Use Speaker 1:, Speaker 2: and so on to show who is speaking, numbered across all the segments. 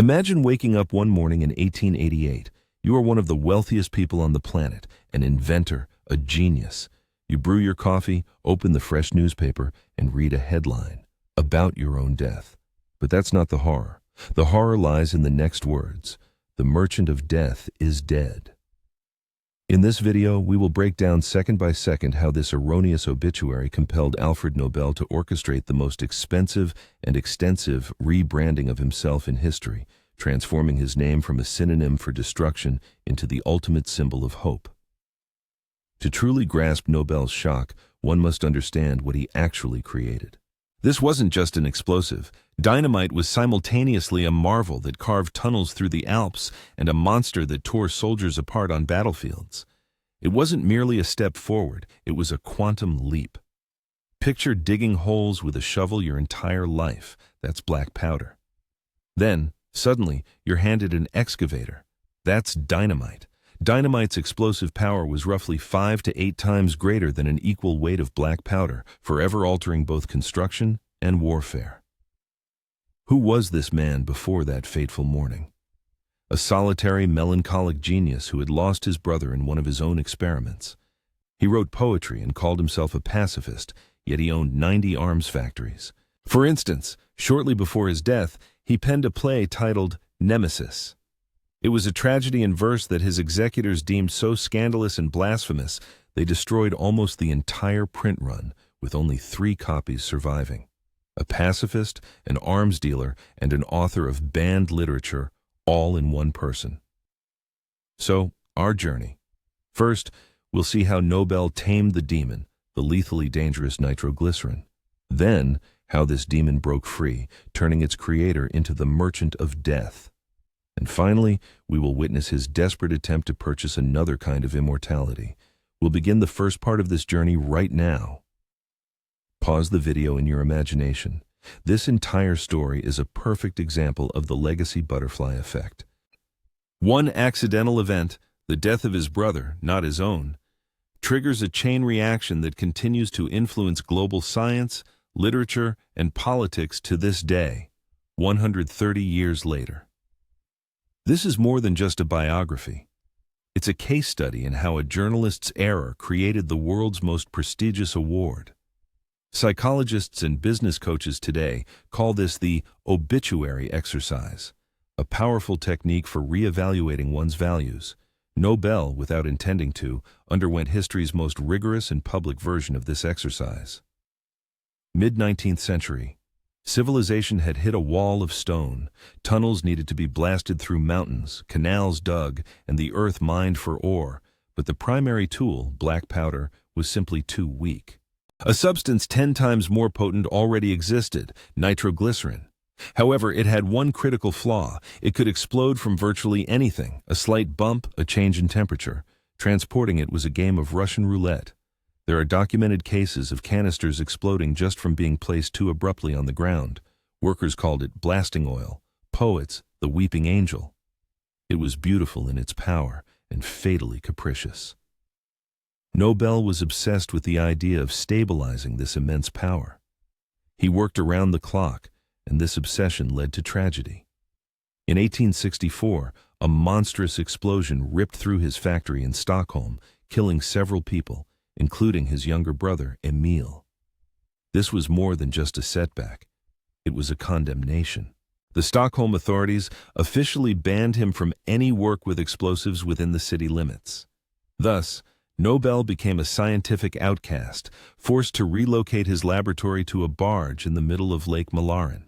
Speaker 1: Imagine waking up one morning in 1888. You are one of the wealthiest people on the planet, an inventor, a genius. You brew your coffee, open the fresh newspaper, and read a headline about your own death. But that's not the horror. The horror lies in the next words. The merchant of death is dead. In this video, we will break down second by second how this erroneous obituary compelled Alfred Nobel to orchestrate the most expensive and extensive rebranding of himself in history, transforming his name from a synonym for destruction into the ultimate symbol of hope. To truly grasp Nobel's shock, one must understand what he actually created. This wasn't just an explosive. Dynamite was simultaneously a marvel that carved tunnels through the Alps and a monster that tore soldiers apart on battlefields. It wasn't merely a step forward, it was a quantum leap. Picture digging holes with a shovel your entire life. That's black powder. Then, suddenly, you're handed an excavator. That's dynamite. Dynamite's explosive power was roughly 5 to 8 times greater than an equal weight of black powder, forever altering both construction and warfare. Who was this man before that fateful morning? A solitary, melancholic genius who had lost his brother in one of his own experiments. He wrote poetry and called himself a pacifist, yet he owned 90 arms factories. For instance, shortly before his death, he penned a play titled Nemesis. It was a tragedy in verse that his executors deemed so scandalous and blasphemous, they destroyed almost the entire print run, with only 3 copies surviving. A pacifist, an arms dealer, and an author of banned literature, all in one person. So, our journey. First, we'll see how Nobel tamed the demon, the lethally dangerous nitroglycerin. Then, how this demon broke free, turning its creator into the merchant of death. And finally, we will witness his desperate attempt to purchase another kind of immortality. We'll begin the first part of this journey right now. Pause the video in your imagination. This entire story is a perfect example of the legacy butterfly effect. One accidental event, the death of his brother, not his own, triggers a chain reaction that continues to influence global science, literature, and politics to this day, 130 years later. This is more than just a biography. It's a case study in how a journalist's error created the world's most prestigious award. Psychologists and business coaches today call this the obituary exercise, a powerful technique for reevaluating one's values. Nobel, without intending to, underwent history's most rigorous and public version of this exercise. Mid-19th century. Civilization had hit a wall of stone. Tunnels needed to be blasted through mountains, canals dug, and the earth mined for ore. But the primary tool, black powder, was simply too weak. A substance 10 times more potent already existed, nitroglycerin. However, it had one critical flaw. It could explode from virtually anything, a slight bump, a change in temperature. Transporting it was a game of Russian roulette. There are documented cases of canisters exploding just from being placed too abruptly on the ground. Workers called it blasting oil, poets the weeping angel. It was beautiful in its power and fatally capricious. Nobel was obsessed with the idea of stabilizing this immense power. He worked around the clock, and this obsession led to tragedy. In 1864, a monstrous explosion ripped through his factory in Stockholm, killing several people, including his younger brother, Emil. This was more than just a setback. It was a condemnation. The Stockholm authorities officially banned him from any work with explosives within the city limits. Thus, Nobel became a scientific outcast, forced to relocate his laboratory to a barge in the middle of Lake Mälaren.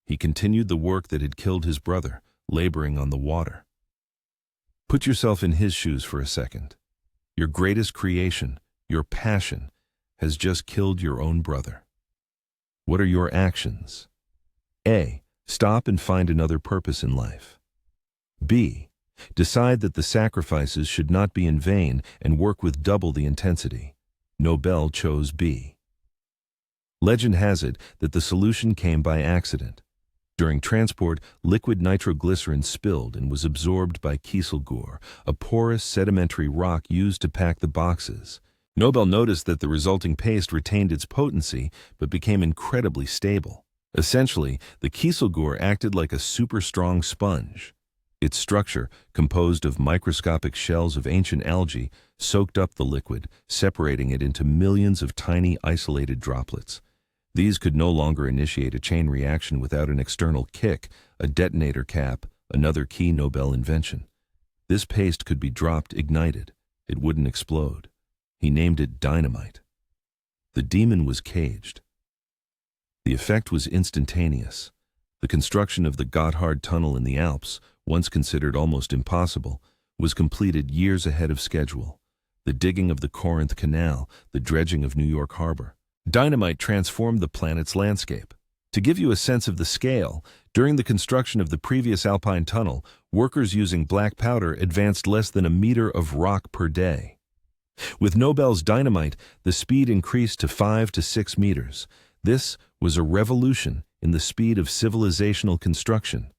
Speaker 1: He continued the work that had killed his brother, laboring on the water. Put yourself in his shoes for a second. Your greatest creation, your passion, has just killed your own brother. What are your actions? A. Stop and find another purpose in life. B. Decide that the sacrifices should not be in vain and work with double the intensity. Nobel chose B. Legend has it that the solution came by accident. During transport, liquid nitroglycerin spilled and was absorbed by kieselguhr, a porous sedimentary rock used to pack the boxes. Nobel noticed that the resulting paste retained its potency but became incredibly stable. Essentially, the Kieselguhr acted like a super-strong sponge. Its structure, composed of microscopic shells of ancient algae, soaked up the liquid, separating it into millions of tiny isolated droplets. These could no longer initiate a chain reaction without an external kick, a detonator cap, another key Nobel invention. This paste could be dropped, ignited. It wouldn't explode. He named it dynamite. The demon was caged. The effect was instantaneous. The construction of the Gotthard Tunnel in the Alps, once considered almost impossible, was completed years ahead of schedule. The digging of the Corinth Canal, the dredging of New York Harbor. Dynamite transformed the planet's landscape. To give you a sense of the scale, during the construction of the previous Alpine Tunnel, workers using black powder advanced less than a meter of rock per day. With Nobel's dynamite, the speed increased to 5 to 6 meters. This was a revolution in the speed of civilizational construction.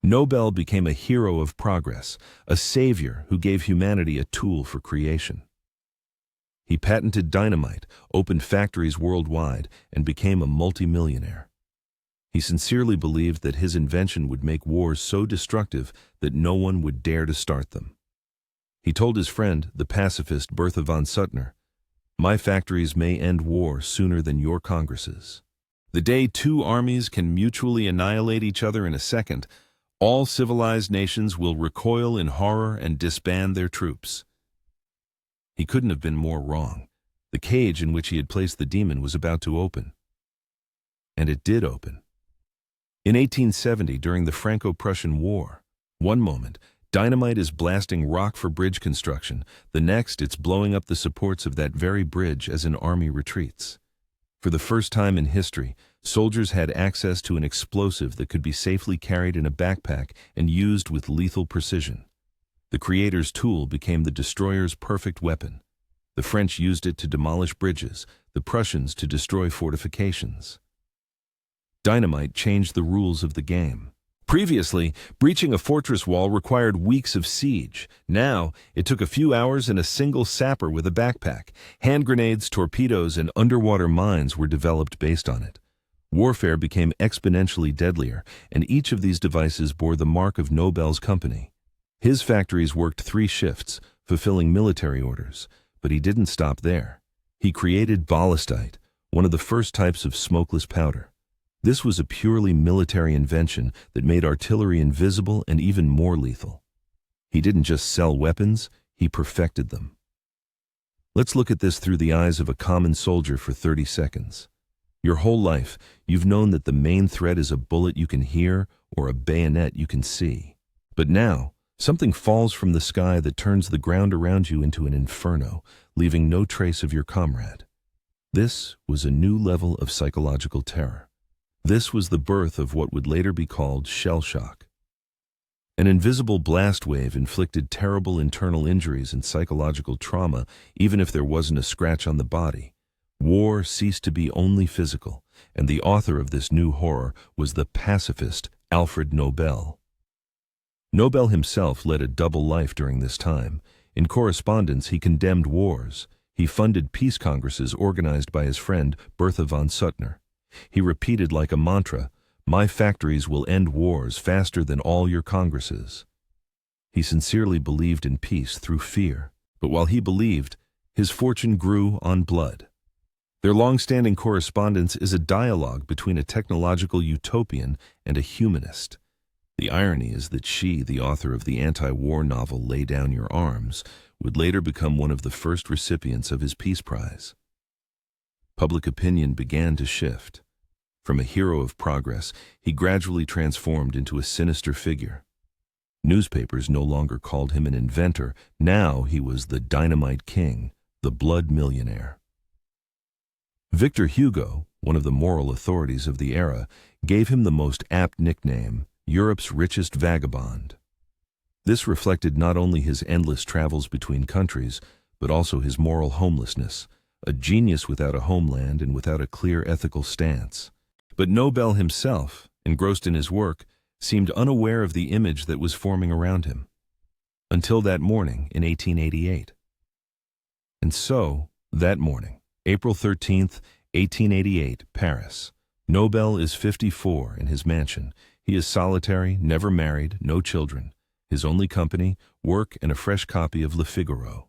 Speaker 1: Nobel became a hero of progress, a savior who gave humanity a tool for creation. He patented dynamite, opened factories worldwide, and became a multimillionaire. He sincerely believed that his invention would make wars so destructive that no one would dare to start them. He told his friend, the pacifist Bertha von Suttner, "My factories may end war sooner than your congresses." The day two armies can mutually annihilate each other in a second, all civilized nations will recoil in horror and disband their troops. He couldn't have been more wrong. The cage in which he had placed the demon was about to open. And it did open. In 1870, during the Franco-Prussian War, one moment, dynamite is blasting rock for bridge construction. The next, it's blowing up the supports of that very bridge as an army retreats. For the first time in history, soldiers had access to an explosive that could be safely carried in a backpack and used with lethal precision. The creator's tool became the destroyer's perfect weapon. The French used it to demolish bridges, the Prussians to destroy fortifications. Dynamite changed the rules of the game. Previously, breaching a fortress wall required weeks of siege. Now, it took a few hours and a single sapper with a backpack. Hand grenades, torpedoes, and underwater mines were developed based on it. Warfare became exponentially deadlier, and each of these devices bore the mark of Nobel's company. His factories worked 3 shifts, fulfilling military orders, but he didn't stop there. He created ballistite, one of the first types of smokeless powder. This was a purely military invention that made artillery invisible and even more lethal. He didn't just sell weapons, he perfected them. Let's look at this through the eyes of a common soldier for 30 seconds. Your whole life, you've known that the main threat is a bullet you can hear or a bayonet you can see. But now, something falls from the sky that turns the ground around you into an inferno, leaving no trace of your comrade. This was a new level of psychological terror. This was the birth of what would later be called shell shock. An invisible blast wave inflicted terrible internal injuries and psychological trauma, even if there wasn't a scratch on the body. War ceased to be only physical, and the author of this new horror was the pacifist Alfred Nobel. Nobel himself led a double life during this time. In correspondence, he condemned wars. He funded peace congresses organized by his friend Bertha von Suttner. He repeated like a mantra, "My factories will end wars faster than all your congresses." He sincerely believed in peace through fear, but while he believed, his fortune grew on blood. Their long-standing correspondence is a dialogue between a technological utopian and a humanist. The irony is that she, the author of the anti-war novel Lay Down Your Arms, would later become one of the first recipients of his Peace Prize. Public opinion began to shift. From a hero of progress, he gradually transformed into a sinister figure. Newspapers no longer called him an inventor. Now he was the dynamite king, the blood millionaire. Victor Hugo, one of the moral authorities of the era, gave him the most apt nickname, Europe's richest vagabond. This reflected not only his endless travels between countries, but also his moral homelessness, a genius without a homeland and without a clear ethical stance. But Nobel himself, engrossed in his work, seemed unaware of the image that was forming around him. Until that morning in 1888. And so, that morning, April 13th, 1888, Paris, Nobel is 54 in his mansion. He is solitary, never married, no children. His only company, work and a fresh copy of Le Figaro.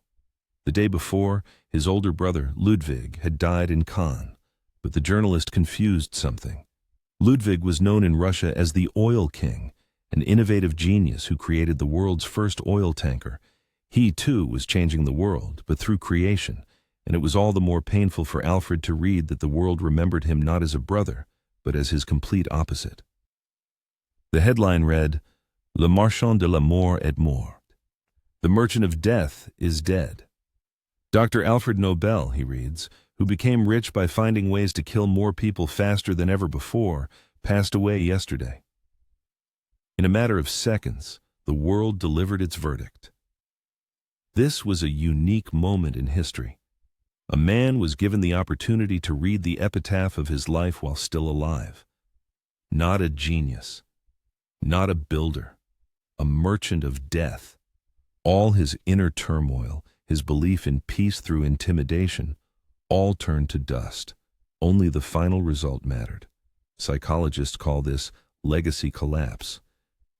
Speaker 1: The day before, his older brother, Ludwig, had died in Cannes, but the journalist confused something. Ludwig was known in Russia as the Oil King, an innovative genius who created the world's first oil tanker. He, too, was changing the world, but through creation, and it was all the more painful for Alfred to read that the world remembered him not as a brother, but as his complete opposite. The headline read, Le Marchand de la Mort est mort. The Merchant of Death is dead. Dr. Alfred Nobel, he reads, who became rich by finding ways to kill more people faster than ever before, passed away yesterday. In a matter of seconds, the world delivered its verdict. This was a unique moment in history. A man was given the opportunity to read the epitaph of his life while still alive. Not a genius, not a builder, a merchant of death. All his inner turmoil, his belief in peace through intimidation, all turned to dust. Only the final result mattered. Psychologists call this legacy collapse.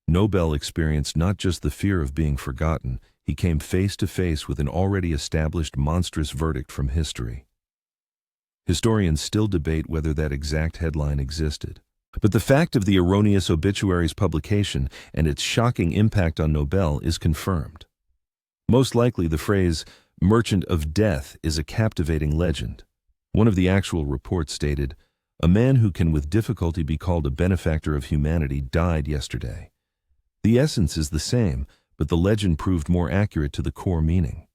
Speaker 1: Nobel experienced not just the fear of being forgotten, he came face to face with an already established monstrous verdict from history. Historians still debate whether that exact headline existed. But the fact of the erroneous obituary's publication and its shocking impact on Nobel is confirmed. Most likely the phrase, Merchant of Death, is a captivating legend. One of the actual reports stated, a man who can with difficulty be called a benefactor of humanity died yesterday. The essence is the same, but the legend proved more accurate to the core meaning.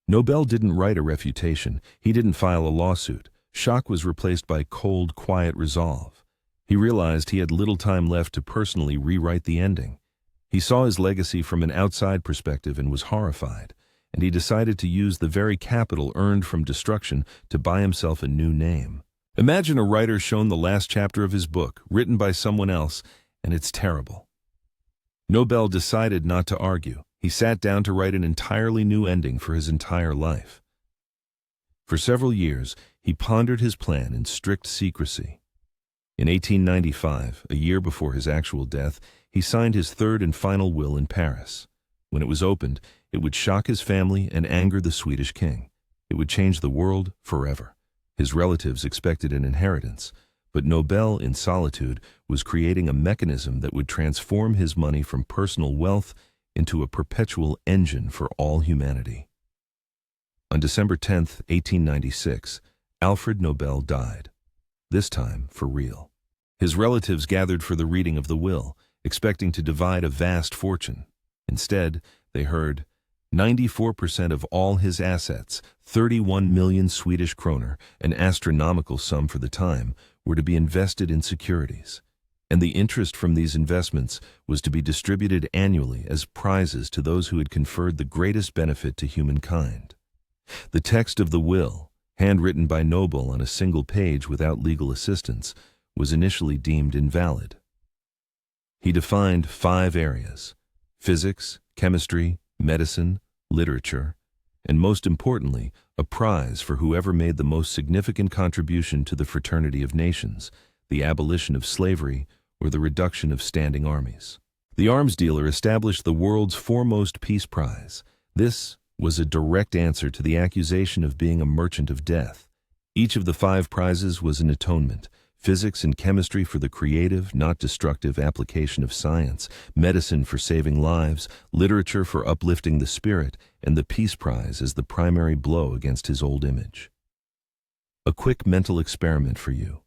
Speaker 1: Nobel didn't write a refutation. He didn't file a lawsuit. Shock was replaced by cold, quiet resolve. He realized he had little time left to personally rewrite the ending. He saw his legacy from an outside perspective and was horrified, and he decided to use the very capital earned from destruction to buy himself a new name. Imagine a writer shown the last chapter of his book, written by someone else, and it's terrible. Nobel decided not to argue. He sat down to write an entirely new ending for his entire life. For several years, he pondered his plan in strict secrecy. In 1895, a year before his actual death, he signed his third and final will in Paris. When it was opened, it would shock his family and anger the Swedish king. It would change the world forever. His relatives expected an inheritance, but Nobel, in solitude, was creating a mechanism that would transform his money from personal wealth into a perpetual engine for all humanity. On December 10, 1896, Alfred Nobel died. This time for real. His relatives gathered for the reading of the will, expecting to divide a vast fortune. Instead, they heard 94% of all his assets, 31 million Swedish kroner, an astronomical sum for the time, were to be invested in securities. And the interest from these investments was to be distributed annually as prizes to those who had conferred the greatest benefit to humankind. The text of the will, handwritten by Nobel on a single page without legal assistance, was initially deemed invalid. He defined 5 areas: physics, chemistry, medicine, literature, and most importantly, a prize for whoever made the most significant contribution to the fraternity of nations, the abolition of slavery, or the reduction of standing armies. The arms dealer established the world's foremost peace prize. This was a direct answer to the accusation of being a merchant of death. Each of the 5 prizes was an atonement: physics and chemistry for the creative, not destructive application of science, medicine for saving lives, literature for uplifting the spirit, and the peace prize as the primary blow against his old image. A quick mental experiment for you.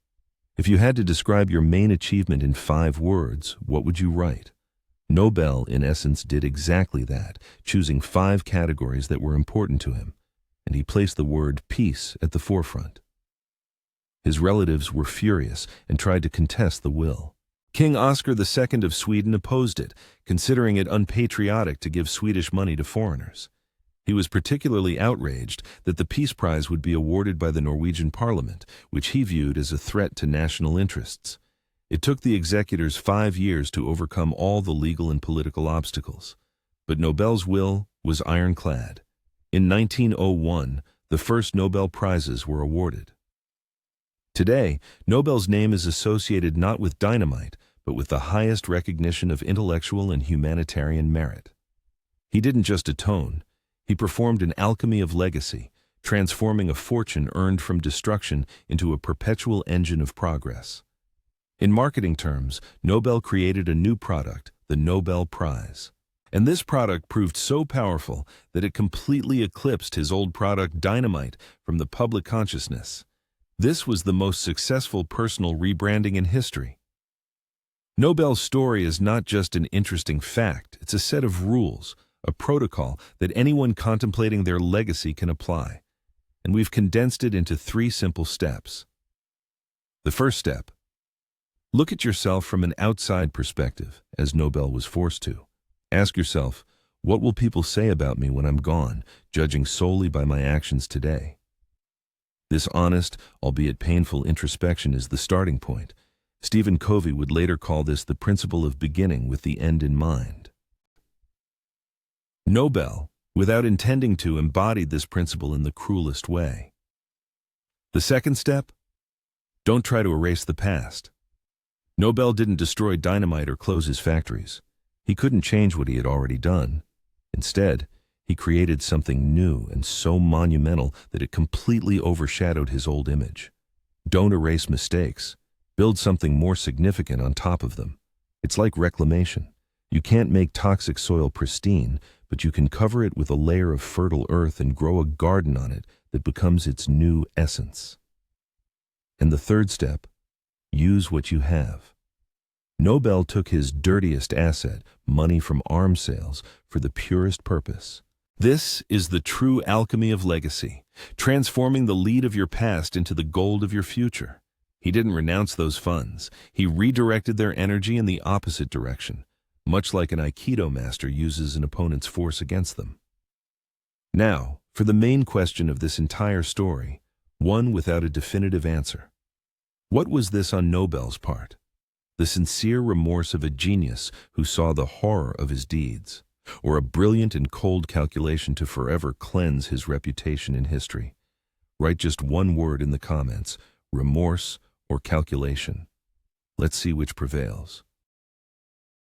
Speaker 1: If you had to describe your main achievement in 5 words, what would you write? Nobel, in essence, did exactly that, choosing 5 categories that were important to him, and he placed the word peace at the forefront. His relatives were furious and tried to contest the will. King Oscar II of Sweden opposed it, considering it unpatriotic to give Swedish money to foreigners. He was particularly outraged that the Peace Prize would be awarded by the Norwegian Parliament, which he viewed as a threat to national interests. It took the executors 5 years to overcome all the legal and political obstacles. But Nobel's will was ironclad. In 1901, the first Nobel Prizes were awarded. Today, Nobel's name is associated not with dynamite, but with the highest recognition of intellectual and humanitarian merit. He didn't just atone, he performed an alchemy of legacy, transforming a fortune earned from destruction into a perpetual engine of progress. In marketing terms, Nobel created a new product, the Nobel Prize. And this product proved so powerful that it completely eclipsed his old product, dynamite, from the public consciousness. This was the most successful personal rebranding in history. Nobel's story is not just an interesting fact, it's a set of rules, a protocol that anyone contemplating their legacy can apply. And we've condensed it into 3 simple steps. The first step: look at yourself from an outside perspective, as Nobel was forced to. Ask yourself, what will people say about me when I'm gone, judging solely by my actions today? This honest, albeit painful introspection is the starting point. Stephen Covey would later call this the principle of beginning with the end in mind. Nobel, without intending to, embodied this principle in the cruelest way. The second step: don't try to erase the past. Nobel didn't destroy dynamite or close his factories. He couldn't change what he had already done. Instead, he created something new and so monumental that it completely overshadowed his old image. Don't erase mistakes. Build something more significant on top of them. It's like reclamation. You can't make toxic soil pristine, but you can cover it with a layer of fertile earth and grow a garden on it that becomes its new essence. And the third step: use what you have. Nobel took his dirtiest asset, money from arms sales, for the purest purpose. This is the true alchemy of legacy, transforming the lead of your past into the gold of your future. He didn't renounce those funds. He redirected their energy in the opposite direction, much like an Aikido master uses an opponent's force against them. Now, for the main question of this entire story, one without a definitive answer. What was this on Nobel's part? The sincere remorse of a genius who saw the horror of his deeds, or a brilliant and cold calculation to forever cleanse his reputation in history? Write just one word in the comments: remorse or calculation. Let's see which prevails.